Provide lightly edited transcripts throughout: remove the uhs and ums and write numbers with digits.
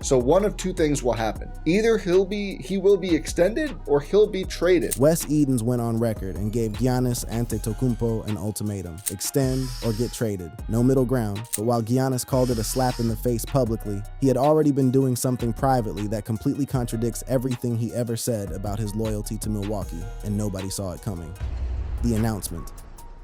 So one of two things will happen. Either he will be extended or he'll be traded. Wes Edens went on record and gave Giannis Antetokounmpo an ultimatum: extend or get traded. No middle ground, but while Giannis called it a slap in the face publicly, he had already been doing something privately that completely contradicts everything he ever said about his loyalty to Milwaukee, and nobody saw it coming. The announcement.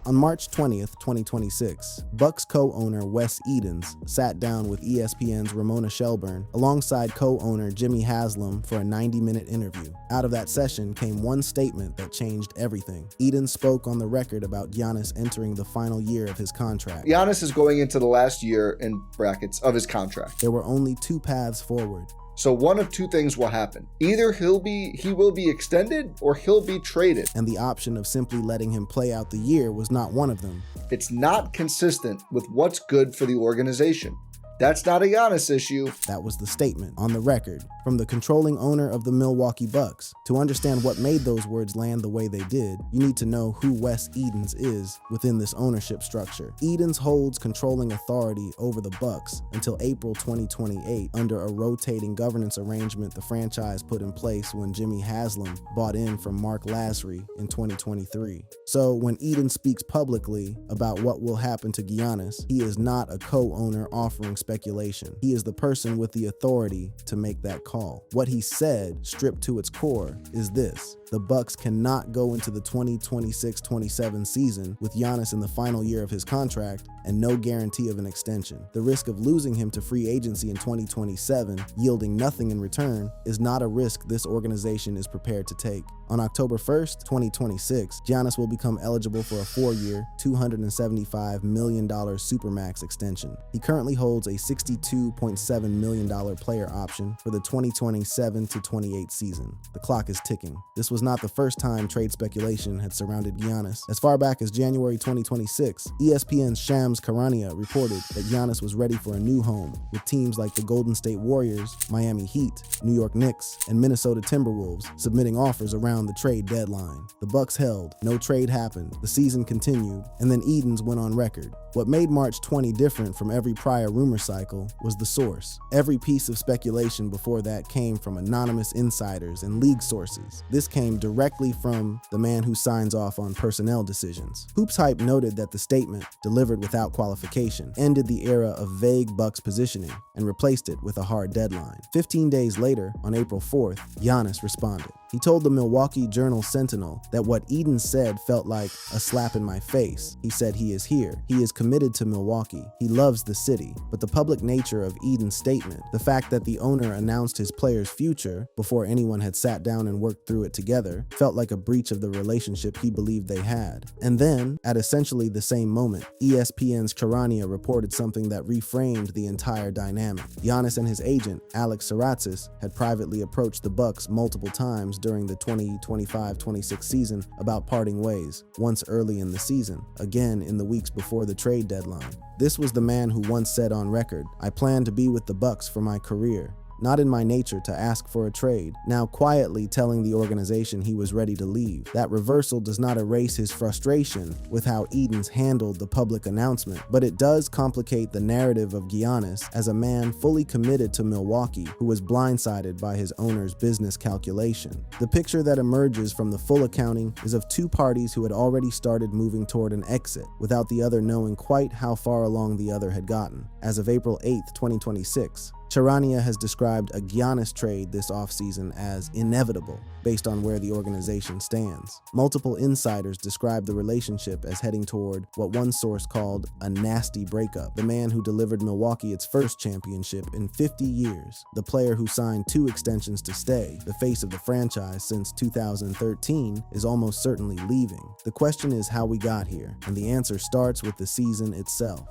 On March 20th, 2026, Bucks co-owner Wes Edens sat down with ESPN's Ramona Shelburne alongside co-owner Jimmy Haslam for a 90-minute interview. Out of that session came one statement that changed everything. Edens spoke on the record about Giannis entering the final year of his contract. Giannis is going into the last year, in brackets, of his contract. There were only two paths forward. So one of two things will happen. Either he will be extended or he'll be traded. And the option of simply letting him play out the year was not one of them. It's not consistent with what's good for the organization. That's not a Giannis issue. That was the statement on the record from the controlling owner of the Milwaukee Bucks. To understand what made those words land the way they did, you need to know who Wes Edens is within this ownership structure. Edens holds controlling authority over the Bucks until April 2028 under a rotating governance arrangement the franchise put in place when Jimmy Haslam bought in from Mark Lasry in 2023. So when Edens speaks publicly about what will happen to Giannis, he is not a co-owner offering speculation. He is the person with the authority to make that call. What he said, stripped to its core, is this: the Bucks cannot go into the 2026-27 season with Giannis in the final year of his contract and no guarantee of an extension. The risk of losing him to free agency in 2027, yielding nothing in return, is not a risk this organization is prepared to take. On October 1st, 2026, Giannis will become eligible for a 4-year, $275 million Supermax extension. He currently holds a $62.7 million player option for the 2027-28 season. The clock is ticking. This was not the first time trade speculation had surrounded Giannis. As far back as January 2026, ESPN's Shams Charania reported that Giannis was ready for a new home, with teams like the Golden State Warriors, Miami Heat, New York Knicks, and Minnesota Timberwolves submitting offers around the trade deadline. The Bucks held, no trade happened, the season continued, and then Edens went on record. What made March 20 different from every prior rumor cycle was the source. Every piece of speculation before that came from anonymous insiders and league sources. This came directly from the man who signs off on personnel decisions. Hoops Hype noted that the statement, delivered without qualification, ended the era of vague Bucks positioning and replaced it with a hard deadline. 15 days later, on April 4th, Giannis responded. He told the Milwaukee Journal-Sentinel that what Edens said felt like a slap in my face. He said he is here. He is committed to Milwaukee. He loves the city. But the public nature of Edens' statement, the fact that the owner announced his player's future before anyone had sat down and worked through it together, felt like a breach of the relationship he believed they had. And then, at essentially the same moment, ESPN's Charania reported something that reframed the entire dynamic. Giannis and his agent, Alex Saratzis, had privately approached the Bucks multiple times during the 2025-26 season about parting ways, once early in the season, again in the weeks before the trade deadline. This was the man who once said on record, "I plan to be with the Bucks for my career. Not in my nature to ask for a trade," now quietly telling the organization he was ready to leave. That reversal does not erase his frustration with how Edens handled the public announcement, but it does complicate the narrative of Giannis as a man fully committed to Milwaukee who was blindsided by his owner's business calculation. The picture that emerges from the full accounting is of two parties who had already started moving toward an exit, without the other knowing quite how far along the other had gotten. As of April 8th, 2026, Charania has described a Giannis trade this offseason as inevitable, based on where the organization stands. Multiple insiders describe the relationship as heading toward what one source called a nasty breakup. The man who delivered Milwaukee its first championship in 50 years, the player who signed 2 extensions to stay, the face of the franchise since 2013, is almost certainly leaving. The question is how we got here, and the answer starts with the season itself.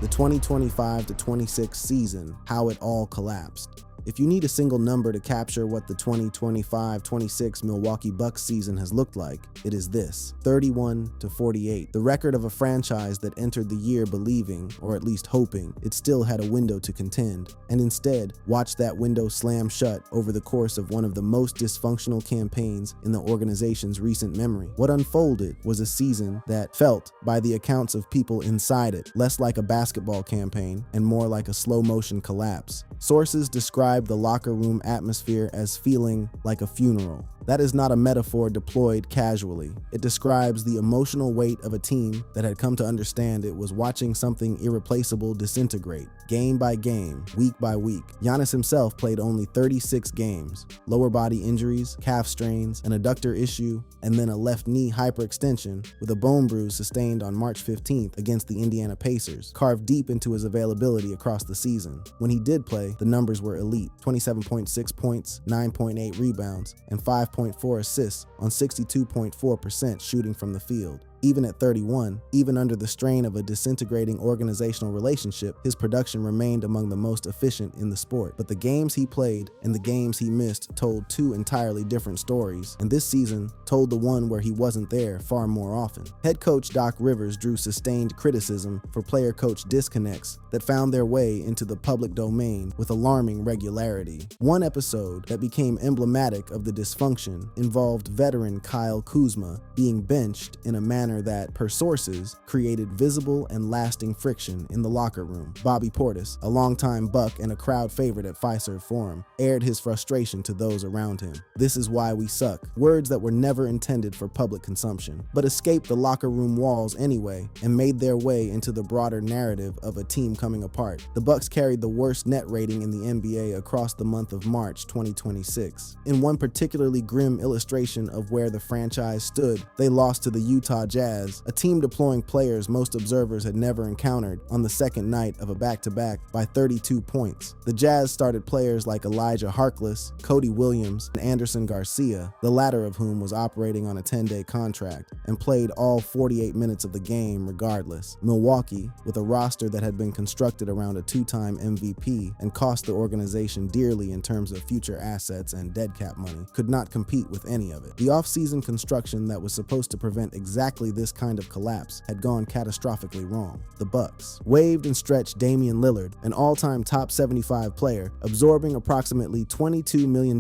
The 2025-26 season, how it all collapsed. If you need a single number to capture what the 2025-26 Milwaukee Bucks season has looked like, it is this: 31-48. The record of a franchise that entered the year believing, or at least hoping, it still had a window to contend, and instead watched that window slam shut over the course of one of the most dysfunctional campaigns in the organization's recent memory. What unfolded was a season that felt, by the accounts of people inside it, less like a basketball campaign and more like a slow-motion collapse. Sources describe described the locker room atmosphere as feeling like a funeral. That is not a metaphor deployed casually. It describes the emotional weight of a team that had come to understand it was watching something irreplaceable disintegrate, game by game, week by week. Giannis himself played only 36 games. Lower body injuries, calf strains, an adductor issue, and then a left knee hyperextension with a bone bruise sustained on March 15th against the Indiana Pacers, carved deep into his availability across the season. When he did play, the numbers were elite: 27.6 points, 9.8 rebounds, and 5.4 assists on 62.4% shooting from the field. Even at 31, even under the strain of a disintegrating organizational relationship, his production remained among the most efficient in the sport. But the games he played and the games he missed told two entirely different stories, and this season told the one where he wasn't there far more often. Head coach Doc Rivers drew sustained criticism for player-coach disconnects that found their way into the public domain with alarming regularity. One episode that became emblematic of the dysfunction involved veteran Kyle Kuzma being benched in a manner that, per sources, created visible and lasting friction in the locker room. Bobby Portis, a longtime Buck and a crowd favorite at Fiserv Forum, aired his frustration to those around him. "This is why we suck," words that were never intended for public consumption, but escaped the locker room walls anyway and made their way into the broader narrative of a team coming apart. The Bucks carried the worst net rating in the NBA across the month of March 2026. In one particularly grim illustration of where the franchise stood, they lost to the Utah Jazz, a team deploying players most observers had never encountered, on the second night of a back-to-back by 32 points. The Jazz started players like Elijah Harkless, Cody Williams, and Anderson Garcia, the latter of whom was operating on a 10-day contract, and played all 48 minutes of the game regardless. Milwaukee, with a roster that had been constructed around a two-time MVP and cost the organization dearly in terms of future assets and dead cap money, could not compete with any of it. The off-season construction that was supposed to prevent exactly this kind of collapse had gone catastrophically wrong. The Bucks waived and stretched Damian Lillard, an all-time top 75 player, absorbing approximately $22 million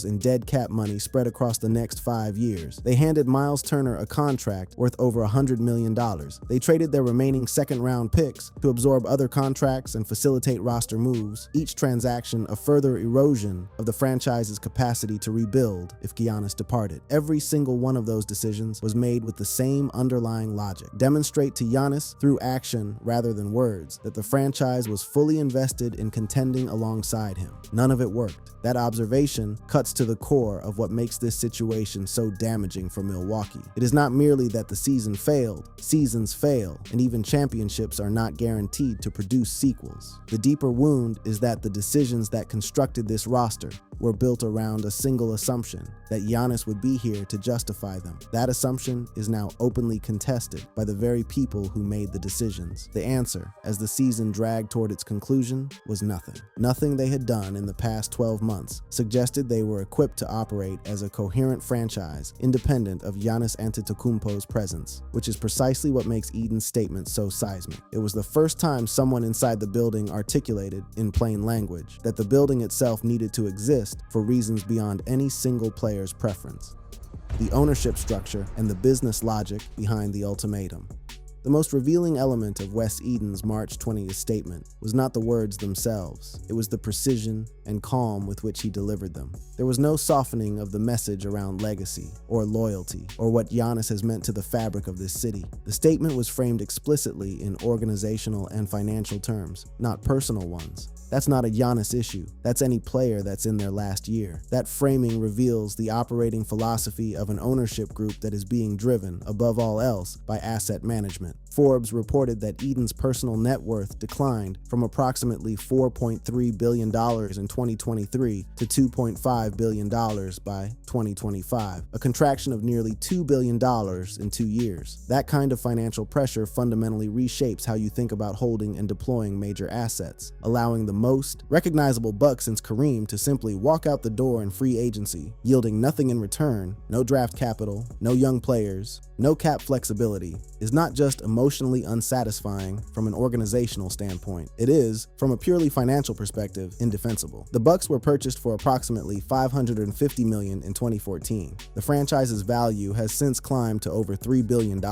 in dead cap money spread across the next 5 years. They handed Miles Turner a contract worth over $100 million. They traded their remaining second-round picks to absorb other contracts and facilitate roster moves, each transaction a further erosion of the franchise's capacity to rebuild if Giannis departed. Every single one of those decisions was made with the same underlying logic: demonstrate to Giannis through action rather than words that the franchise was fully invested in contending alongside him. None of it worked. That observation cuts to the core of what makes this situation so damaging for Milwaukee. It is not merely that the season failed. Seasons fail, and even championships are not guaranteed to produce sequels. The deeper wound is that the decisions that constructed this roster were built around a single assumption: that Giannis would be here to justify them. That assumption is now openly contested by the very people who made the decisions. The answer, as the season dragged toward its conclusion, was nothing. Nothing they had done in the past 12 months suggested they were equipped to operate as a coherent franchise, independent of Giannis Antetokounmpo's presence, which is precisely what makes Eden's statement so seismic. It was the first time someone inside the building articulated, in plain language, that the building itself needed to exist for reasons beyond any single player's preference: the ownership structure and the business logic behind the ultimatum. The most revealing element of Wes Eden's March 20th statement was not the words themselves. It was the precision and calm with which he delivered them. There was no softening of the message around legacy or loyalty or what Giannis has meant to the fabric of this city. The statement was framed explicitly in organizational and financial terms, not personal ones. That's not a Giannis issue. That's any player that's in their last year. That framing reveals the operating philosophy of an ownership group that is being driven, above all else, by asset management. Forbes reported that Eden's personal net worth declined from approximately $4.3 billion in 2023 to $2.5 billion by 2025, a contraction of nearly $2 billion in 2 years. That kind of financial pressure fundamentally reshapes how you think about holding and deploying major assets, allowing the most recognizable buck since Kareem to simply walk out the door in free agency, yielding nothing in return: no draft capital, no young players, No cap flexibility is not just emotionally unsatisfying from an organizational standpoint. It is, from a purely financial perspective, indefensible. The Bucks were purchased for approximately $550 million in 2014. The franchise's value has since climbed to over $3 billion,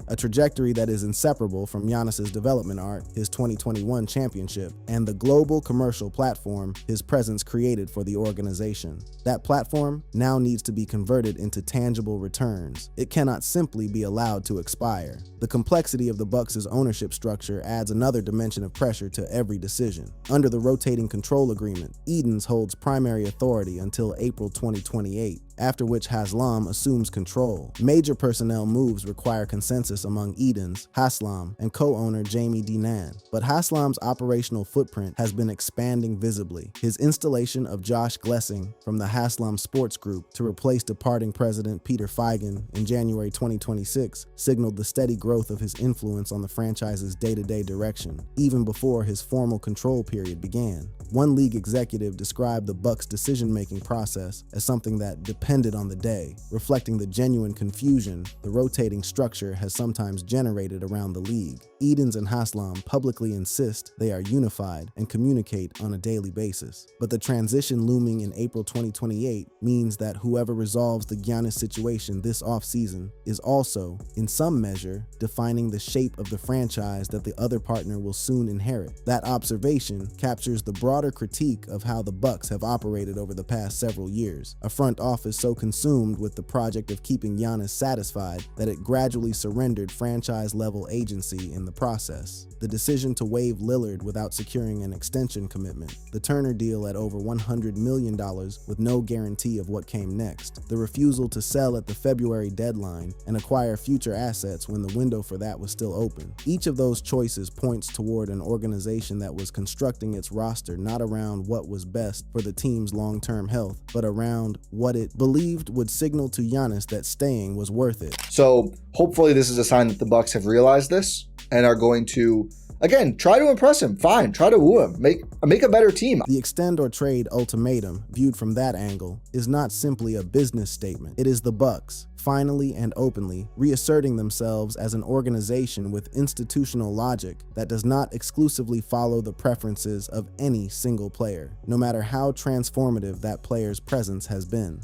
a trajectory that is inseparable from Giannis's development arc, his 2021 championship, and the global commercial platform his presence created for the organization. That platform now needs to be converted into tangible returns. It cannot simply be allowed to expire. The complexity of the Bucks' ownership structure adds another dimension of pressure to every decision. Under the rotating control agreement, Edens holds primary authority until April 2028, after which Haslam assumes control. Major personnel moves require consensus among Edens, Haslam, and co-owner Jamie Dinan. But Haslam's operational footprint has been expanding visibly. His installation of Josh Glessing from the Haslam Sports Group to replace departing president Peter Feigen in January 2026 signaled the steady growth of his influence on the franchise's day-to-day direction, even before his formal control period began. One league executive described the Bucks' decision-making process as something that depended on the day, reflecting the genuine confusion the rotating structure has sometimes generated around the league. Edens and Haslam publicly insist they are unified and communicate on a daily basis. But the transition looming in April 2028 means that whoever resolves the Giannis situation this offseason is also, in some measure, defining the shape of the franchise that the other partner will soon inherit. That observation captures the broader critique of how the Bucks have operated over the past several years, a front office so consumed with the project of keeping Giannis satisfied that it gradually surrendered franchise-level agency in the process. The decision to waive Lillard without securing an extension commitment, the Turner deal at over $100 million with no guarantee of what came next, the refusal to sell at the February deadline and acquire future assets when the window for that was still open. Each of those choices points toward an organization that was constructing its roster not around what was best for the team's long-term health, but around what it believed would signal to Giannis that staying was worth it. So hopefully this is a sign that the Bucks have realized this and are going to, again, try to impress him. Fine, try to woo him. Make a better team. The extend or trade ultimatum, viewed from that angle, is not simply a business statement. It is the Bucks, finally and openly, reasserting themselves as an organization with institutional logic that does not exclusively follow the preferences of any single player, no matter how transformative that player's presence has been.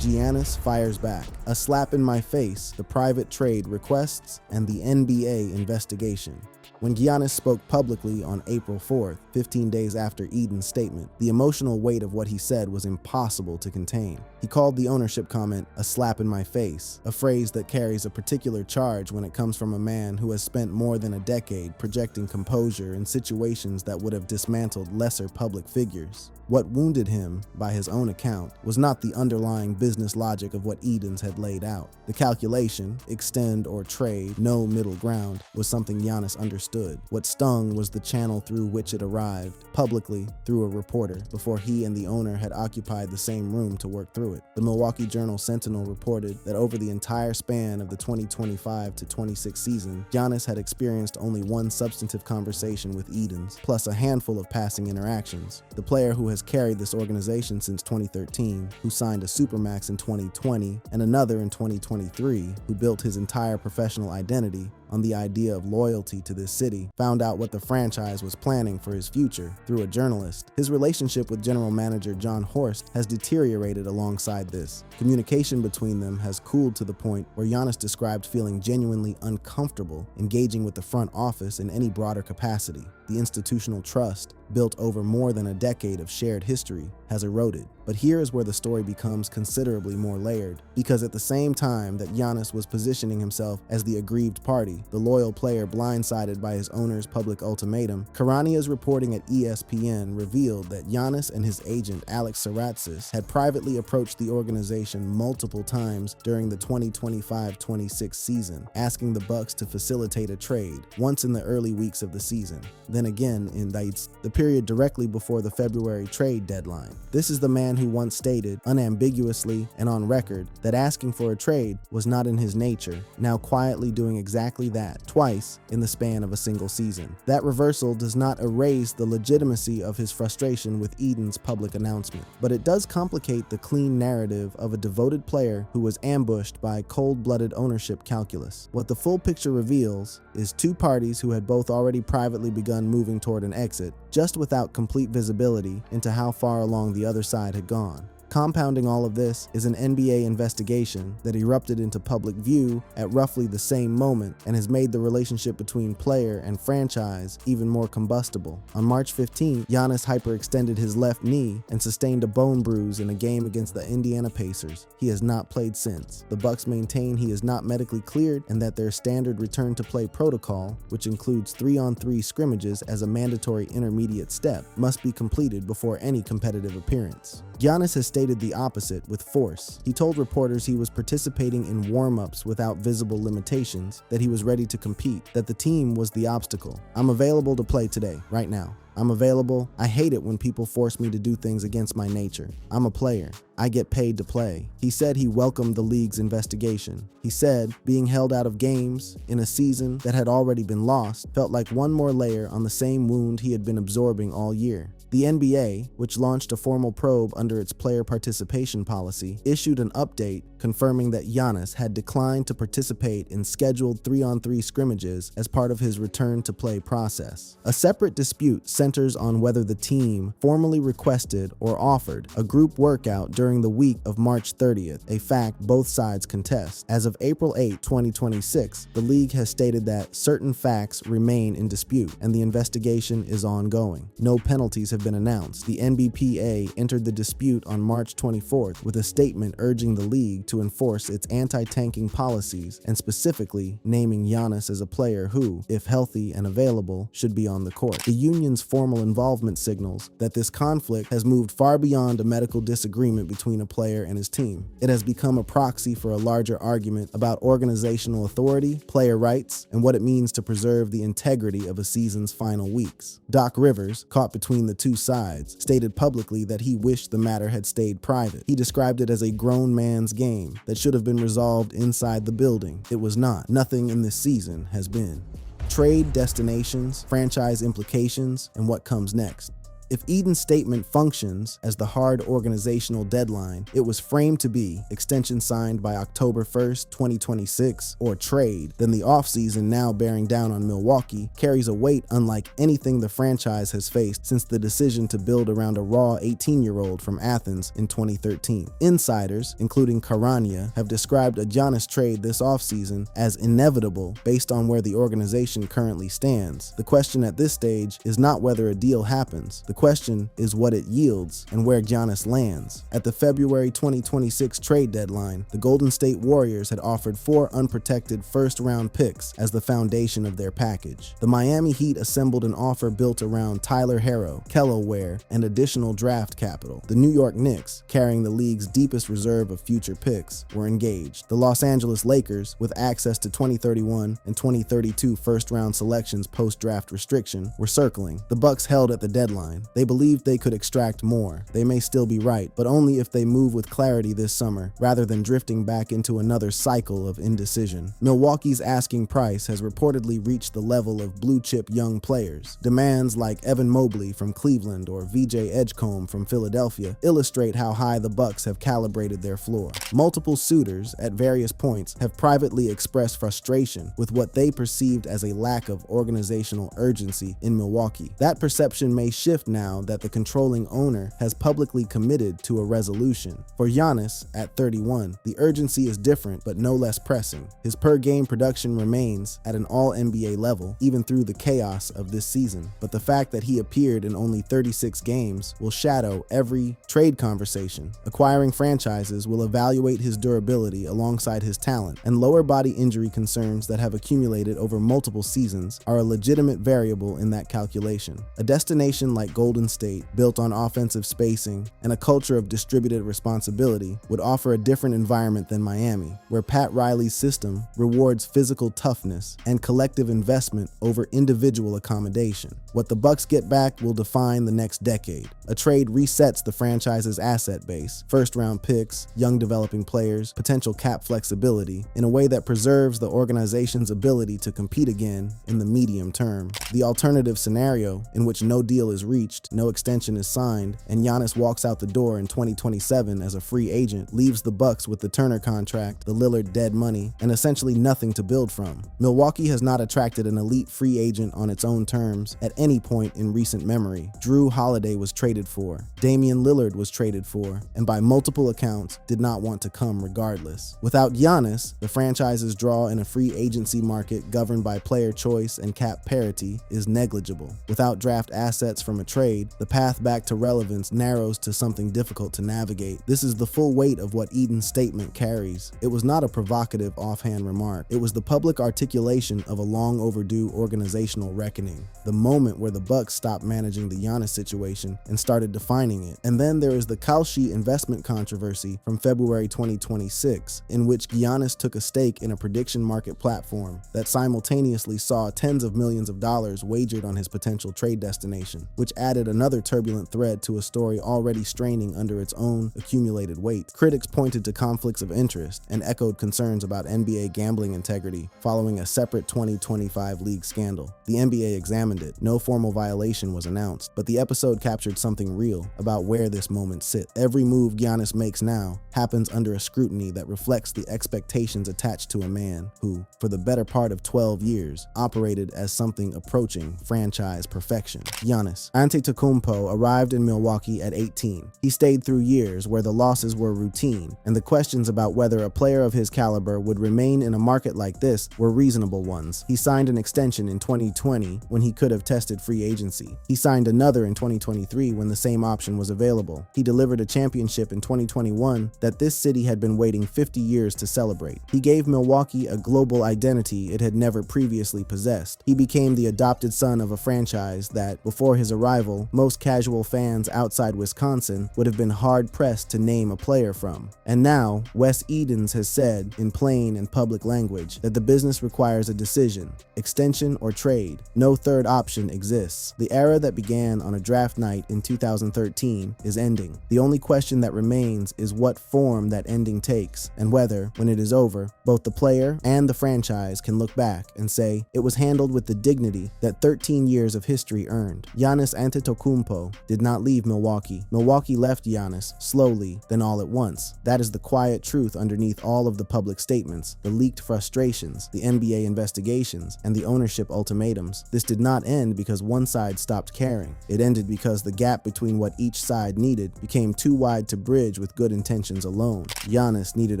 Giannis fires back. A slap in my face, the private trade requests, and the NBA investigation. When Giannis spoke publicly on April 4th, 15 days after Eden's statement, the emotional weight of what he said was impossible to contain. He called the ownership comment a slap in my face, a phrase that carries a particular charge when it comes from a man who has spent more than a decade projecting composure in situations that would have dismantled lesser public figures. What wounded him, by his own account, was not the underlying business logic of what Edens had laid out. The calculation, extend or trade, no middle ground, was something Giannis understood. What stung was the channel through which it arrived, publicly through a reporter, before he and the owner had occupied the same room to work through it. The Milwaukee Journal-Sentinel reported that over the entire span of the 2025-26 season, Giannis had experienced only one substantive conversation with Edens, plus a handful of passing interactions. The player who has carried this organization since 2013, who signed a supermax in 2020 and another in 2023, who built his entire professional identity on the idea of loyalty to this city, found out what the franchise was planning for his future through a journalist. His relationship with general manager John Horst has deteriorated alongside this. Communication between them has cooled to the point where Giannis described feeling genuinely uncomfortable engaging with the front office in any broader capacity. The institutional trust, built over more than a decade of shared history, has eroded. But here is where the story becomes considerably more layered, because at the same time that Giannis was positioning himself as the aggrieved party, the loyal player blindsided by his owner's public ultimatum, Karania's reporting at ESPN revealed that Giannis and his agent Alex Saratzis had privately approached the organization multiple times during the 2025-26 season, asking the Bucks to facilitate a trade, once in the early weeks of the season. then again indicts the period directly before the February trade deadline. This is the man who once stated, unambiguously and on record, that asking for a trade was not in his nature, now quietly doing exactly that, twice in the span of a single season. That reversal does not erase the legitimacy of his frustration with Eden's public announcement, but it does complicate the clean narrative of a devoted player who was ambushed by cold-blooded ownership calculus. What the full picture reveals is two parties who had both already privately begun moving toward an exit, just without complete visibility into how far along the other side had gone. Compounding all of this is an NBA investigation that erupted into public view at roughly the same moment and has made the relationship between player and franchise even more combustible. On March 15, Giannis hyperextended his left knee and sustained a bone bruise in a game against the Indiana Pacers. He has not played since. The Bucks maintain he is not medically cleared and that their standard return-to-play protocol, which includes 3-on-3 scrimmages as a mandatory intermediate step, must be completed before any competitive appearance. Giannis has stated the opposite with force. He told reporters he was participating in warm-ups without visible limitations, that he was ready to compete, that the team was the obstacle. "I'm available to play today, right now. I'm available. I hate it when people force me to do things against my nature. I'm a player. I get paid to play." He said he welcomed the league's investigation. He said being held out of games in a season that had already been lost felt like one more layer on the same wound he had been absorbing all year. The NBA, which launched a formal probe under its player participation policy, issued an update confirming that Giannis had declined to participate in scheduled 3-on-3 scrimmages as part of his return-to-play process. A separate dispute centers on whether the team formally requested or offered a group workout during the week of March 30th, a fact both sides contest. As of April 8, 2026, the league has stated that certain facts remain in dispute and the investigation is ongoing. No penalties have been announced. The NBPA entered the dispute on March 24th with a statement urging the league to enforce its anti-tanking policies and specifically naming Giannis as a player who, if healthy and available, should be on the court. The union's formal involvement signals that this conflict has moved far beyond a medical disagreement between a player and his team. It has become a proxy for a larger argument about organizational authority, player rights, and what it means to preserve the integrity of a season's final weeks. Doc Rivers, caught between the two sides, stated publicly that he wished the matter had stayed private. He described it as a grown man's game that should have been resolved inside the building. It was not. Nothing in this season has been. Trade destinations, franchise implications, and what comes next. If Eden's statement functions as the hard organizational deadline, it was framed to be extension signed by October 1st, 2026, or trade, then the offseason now bearing down on Milwaukee carries a weight unlike anything the franchise has faced since the decision to build around a raw 18-year-old from Athens in 2013. Insiders, including Karania, have described a Giannis trade this offseason as inevitable based on where the organization currently stands. The question at this stage is not whether a deal happens. The question is what it yields and where Giannis lands. At the February 2026 trade deadline, the Golden State Warriors had offered 4 unprotected first-round picks as the foundation of their package. The Miami Heat assembled an offer built around Tyler Herro, Kello Ware, and additional draft capital. The New York Knicks, carrying the league's deepest reserve of future picks, were engaged. The Los Angeles Lakers, with access to 2031 and 2032 first-round selections post-draft restriction, were circling. The Bucks held at the deadline. They believed they could extract more. They may still be right, but only if they move with clarity this summer, rather than drifting back into another cycle of indecision. Milwaukee's asking price has reportedly reached the level of blue-chip young players. Demands like Evan Mobley from Cleveland or VJ Edgecombe from Philadelphia illustrate how high the Bucks have calibrated their floor. Multiple suitors at various points have privately expressed frustration with what they perceived as a lack of organizational urgency in Milwaukee. That perception may shift now that the controlling owner has publicly committed to a resolution. For Giannis, at 31, the urgency is different but no less pressing. His per-game production remains at an all-NBA level, even through the chaos of this season. But the fact that he appeared in only 36 games will shadow every trade conversation. Acquiring franchises will evaluate his durability alongside his talent, and lower body injury concerns that have accumulated over multiple seasons are a legitimate variable in that calculation. A destination like Golden Golden State, built on offensive spacing and a culture of distributed responsibility, would offer a different environment than Miami, where Pat Riley's system rewards physical toughness and collective investment over individual accommodation. What the Bucks get back will define the next decade. A trade resets the franchise's asset base, first-round picks, young developing players, potential cap flexibility, in a way that preserves the organization's ability to compete again in the medium term. The alternative scenario, in which no deal is reached, no extension is signed, and Giannis walks out the door in 2027 as a free agent, leaves the Bucks with the Turner contract, the Lillard dead money, and essentially nothing to build from. Milwaukee has not attracted an elite free agent on its own terms at any point in recent memory. Drew Holiday was traded for, Damian Lillard was traded for, and by multiple accounts did not want to come regardless. Without Giannis, the franchise's draw in a free agency market governed by player choice and cap parity is negligible. Without draft assets from a trade, the path back to relevance narrows to something difficult to navigate. This is the full weight of what Eden's statement carries. It was not a provocative offhand remark. It was the public articulation of a long overdue organizational reckoning. The moment where the Bucks stopped managing the Giannis situation and started defining it. And then there is the Kalshi investment controversy from February 2026, in which Giannis took a stake in a prediction market platform that simultaneously saw tens of millions of dollars wagered on his potential trade destination, which added another turbulent thread to a story already straining under its own accumulated weight. Critics pointed to conflicts of interest and echoed concerns about NBA gambling integrity following a separate 2025 league scandal. The NBA examined it. No formal violation was announced, but the episode captured something real about where this moment sits. Every move Giannis makes now happens under a scrutiny that reflects the expectations attached to a man who, for the better part of 12 years, operated as something approaching franchise perfection. Giannis Antetokounmpo arrived in Milwaukee at 18. He stayed through years where the losses were routine, and the questions about whether a player of his caliber would remain in a market like this were reasonable ones. He signed an extension in 2020 when he could have tested free agency. He signed another in 2023 when the same option was available. He delivered a championship in 2021 that this city had been waiting 50 years to celebrate. He gave Milwaukee a global identity it had never previously possessed. He became the adopted son of a franchise that, before his arrival, most casual fans outside Wisconsin would have been hard-pressed to name a player from. And now, Wes Edens has said, in plain and public language, that the business requires a decision: extension or trade. No third option exists. The era that began on a draft night in 2013 is ending. The only question that remains is what form that ending takes, and whether, when it is over, both the player and the franchise can look back and say it was handled with the dignity that 13 years of history earned. Giannis Antetokounmpo did not leave Milwaukee. Milwaukee left Giannis, slowly, then all at once. That is the quiet truth underneath all of the public statements, the leaked frustrations, the NBA investigations, and the ownership ultimatums. This did not end because one side stopped caring. It ended because the gap between what each side needed became too wide to bridge with good intentions alone. Giannis needed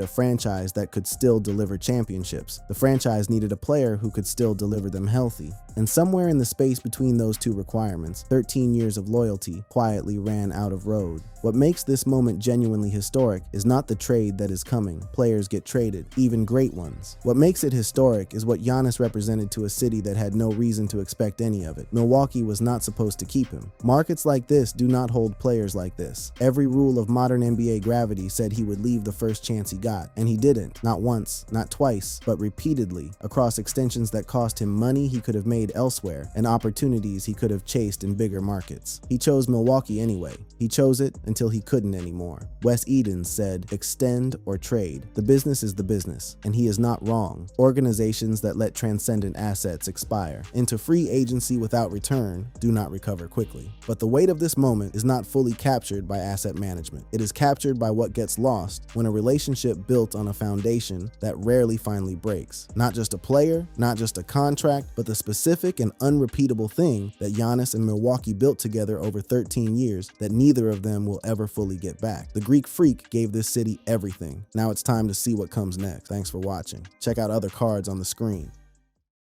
a franchise that could still deliver championships. The franchise needed a player who could still deliver them healthy. And somewhere in the space between those two requirements, 13 years of loyalty quietly ran out of road. What makes this moment genuinely historic is not the trade that is coming. Players get traded, even great ones. What makes it historic is what Giannis represented to a city that had no reason to expect any of it. Milwaukee was not supposed to keep him. Markets like this do not hold players like this. Every rule of modern NBA gravity said he would leave the first chance he got, and he didn't. Not once, not twice, but repeatedly, across extensions that cost him money he could have made elsewhere and opportunities he could have chased in bigger markets. He chose Milwaukee anyway. He chose it until he couldn't anymore. Wes Edens said, "Extend or trade. The business is the business," and he is not wrong. Organizations that let transcendent assets expire into free agency without return do not recover quickly. But the weight of this moment is not fully captured by asset management. It is captured by what gets lost when a relationship built on a foundation that rarely finally breaks. Not just a player, not just a contract, but the specific and unrepeatable thing that Giannis and Milwaukee built together over 13 years that neither of them will ever fully get back. The Greek Freak gave this city everything. Now it's time to see what comes next. Thanks for watching. Check out other cards on the screen.